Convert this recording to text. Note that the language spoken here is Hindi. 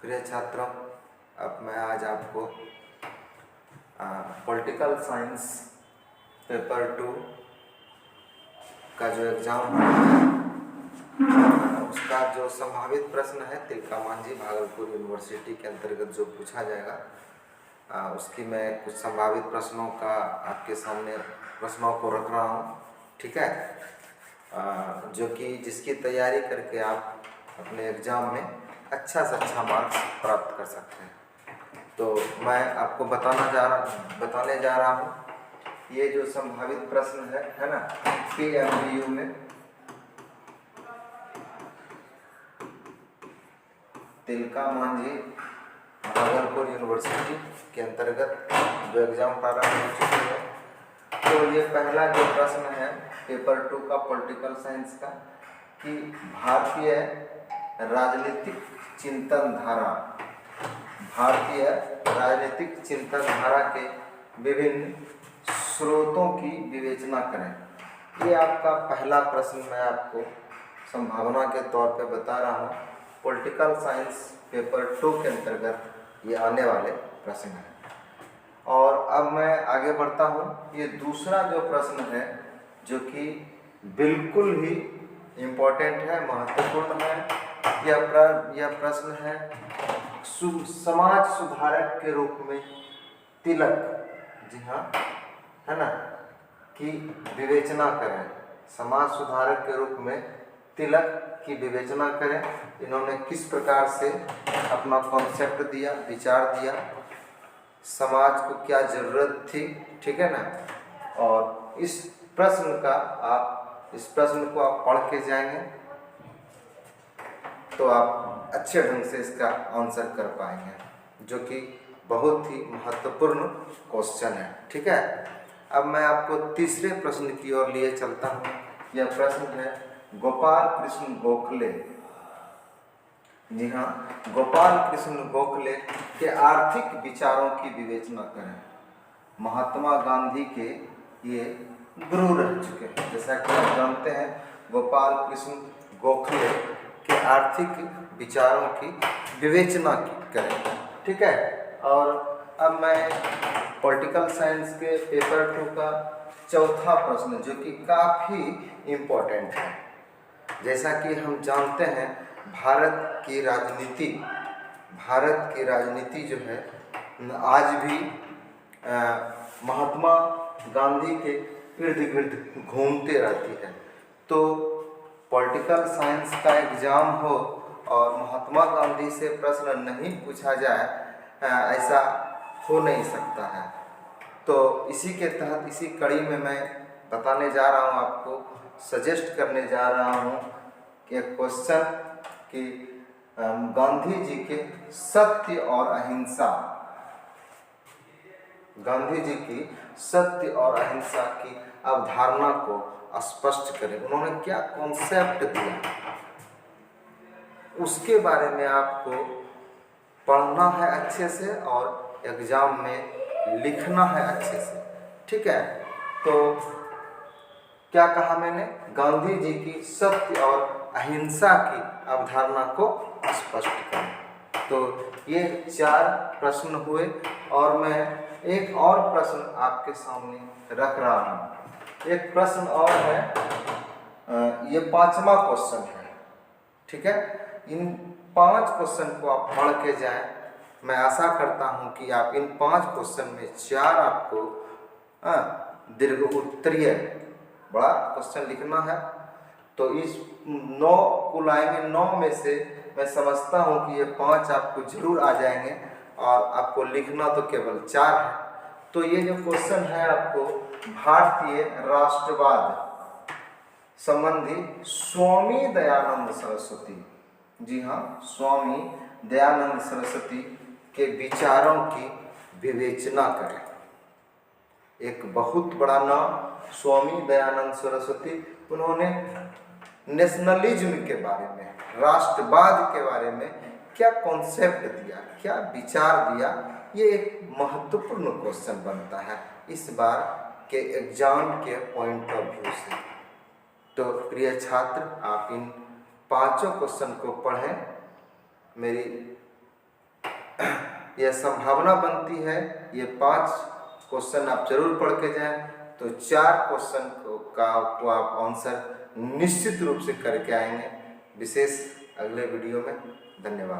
प्रिय छात्रों, अब मैं आज आपको पॉलिटिकल साइंस पेपर 2 का जो एग्ज़ाम है उसका जो संभावित प्रश्न है तिलका मांझी भागलपुर यूनिवर्सिटी के अंतर्गत जो पूछा जाएगा, उसकी मैं कुछ संभावित प्रश्नों का आपके सामने प्रश्नों को रख रहा हूँ। ठीक है, जो कि जिसकी तैयारी करके आप अपने एग्ज़ाम में अच्छा से अच्छा मार्क्स प्राप्त कर सकते हैं। तो मैं आपको बताने जा रहा हूँ ये जो संभावित प्रश्न है ना, PMBU में तिलका मांझी भागलपुर यूनिवर्सिटी के अंतर्गत जो एग्ज़ाम प्रारंभ हो चुकी है। तो ये पहला जो प्रश्न है पेपर 2 का पॉलिटिकल साइंस का कि भारतीय राजनीतिक चिंतन धारा के विभिन्न स्रोतों की विवेचना करें। ये आपका पहला प्रश्न मैं आपको संभावना के तौर पे बता रहा हूँ। पॉलिटिकल साइंस पेपर 2 के अंतर्गत ये आने वाले प्रश्न हैं। और अब मैं आगे बढ़ता हूँ। ये दूसरा जो प्रश्न है जो कि बिल्कुल ही इम्पोर्टेंट है, महत्वपूर्ण है। यह प्रश्न है समाज सुधारक के रूप में तिलक, जी हाँ, है ना, की विवेचना करें। समाज सुधारक के रूप में तिलक की विवेचना करें। इन्होंने किस प्रकार से अपना कॉन्सेप्ट दिया, विचार दिया, समाज को क्या जरूरत थी, ठीक है ना। और इस प्रश्न को आप पढ़ के जाएंगे तो आप अच्छे ढंग से इसका आंसर कर पाएंगे, जो कि बहुत ही महत्वपूर्ण क्वेश्चन है। ठीक है, अब मैं आपको तीसरे प्रश्न की ओर लिए चलता हूँ। यह प्रश्न है गोपाल कृष्ण गोखले, जी हाँ, गोपाल कृष्ण गोखले के आर्थिक विचारों की विवेचना करें। महात्मा गांधी के ये गुरु रह चुके हैं। जैसा कि आप जानते हैं, गोपाल कृष्ण गोखले के आर्थिक विचारों की विवेचना करें। ठीक है, और अब मैं पॉलिटिकल साइंस के पेपर 2 का चौथा प्रश्न, जो कि काफ़ी इम्पोर्टेंट है। जैसा कि हम जानते हैं, भारत की राजनीति जो है आज भी महात्मा गांधी के इर्द गिर्द घूमते रहती है। तो पॉलिटिकल साइंस का एग्ज़ाम हो और महात्मा गांधी से प्रश्न नहीं पूछा जाए, ऐसा हो नहीं सकता है। तो इसी के तहत, इसी कड़ी में मैं बताने जा रहा हूँ, आपको सजेस्ट करने जा रहा हूँ कि क्वेश्चन कि गांधी जी के सत्य और अहिंसा, गांधी जी की सत्य और अहिंसा की अवधारणा को स्पष्ट करें। उन्होंने क्या कॉन्सेप्ट दिया, उसके बारे में आपको पढ़ना है अच्छे से और एग्जाम में लिखना है अच्छे से। ठीक है, तो क्या कहा मैंने, गांधी जी की सत्य और अहिंसा की अवधारणा को स्पष्ट करें। तो ये 4 प्रश्न हुए और मैं एक और प्रश्न आपके सामने रख रहा हूँ। एक प्रश्न और है, ये 5वां क्वेश्चन है। ठीक है, इन 5 क्वेश्चन को आप पढ़ के जाएं। मैं आशा करता हूं कि आप इन 5 क्वेश्चन में 4 आपको दीर्घ उत्तरीय बड़ा क्वेश्चन लिखना है। तो इस 9 कुल आएंगे, 9 में से मैं समझता हूं कि ये 5 आपको जरूर आ जाएंगे और आपको लिखना तो केवल 4 है। तो ये जो क्वेश्चन है आपको भारतीय राष्ट्रवाद संबंधी स्वामी दयानंद सरस्वती, जी हाँ, स्वामी दयानंद सरस्वती के विचारों की विवेचना करें। एक बहुत बड़ा नाम स्वामी दयानंद सरस्वती, उन्होंने नेशनलिज्म के बारे में, राष्ट्रवाद के बारे में क्या कॉन्सेप्ट दिया, क्या विचार दिया, ये एक महत्वपूर्ण क्वेश्चन बनता है इस बार के एग्जाम के पॉइंट ऑफ व्यू से। तो प्रिय छात्र, आप इन 5 क्वेश्चन को पढ़ें, मेरी यह संभावना बनती है। ये 5 क्वेश्चन आप जरूर पढ़ के जाएं, तो 4 क्वेश्चन को आप आंसर निश्चित रूप से करके आएंगे। विशेष अगले वीडियो में। धन्यवाद।